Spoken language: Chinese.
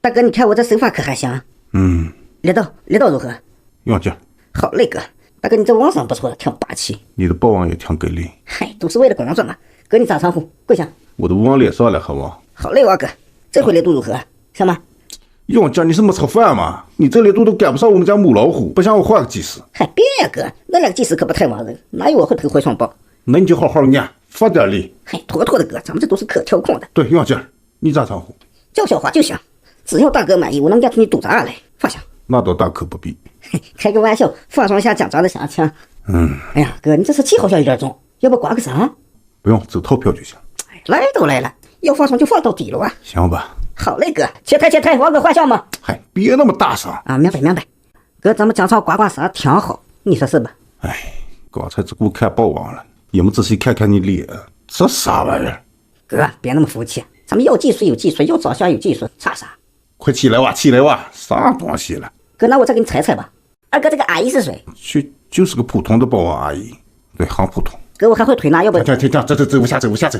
大哥，你看我这手法可还行？力道如何？用劲。好嘞，哥。大哥，你这网上不错，挺霸气。你的包网也挺给力。嗨，都是为了工作嘛。哥，你咋称呼？跪下。我都往脸上了，好不好？好嘞，王哥，这回力度如何？行吗？用劲，你是没吃饭吗？你这力度都赶不上我们家母老虎，不像我换个技师。嗨，别呀，哥，那两个技师可不太往人，哪有我会头回双报？那你就好好练，发点力。嗨，妥妥的哥，咱们这都是可调控的。对，用劲。你咋称呼？叫小花就行，只要大哥满意，我能练出你肚子眼来，放心。那倒大可不必。开个玩笑，放松一下紧张的心情。哎呀，哥，你这次气好像有点重，要不刮个痧？不用，走套票就行。来都来了，要放松就放到底了啊。行吧。好嘞，哥，切台，王哥换项吗？嗨，别那么大声啊！明白。哥，咱们讲场刮痧挺好，你说是吧？哎，刚才只顾看包网了，也没仔细看看你脸，这啥玩意儿？哥，别那么服气，咱们要技术有技术，要长相有技术，差啥？快起来哇，啥东西了？哥，那我再给你猜猜吧。二哥，这个阿姨是谁？就是个普通的包网阿姨，对，很普通。哥，我还会推拿，要不？停，走不下。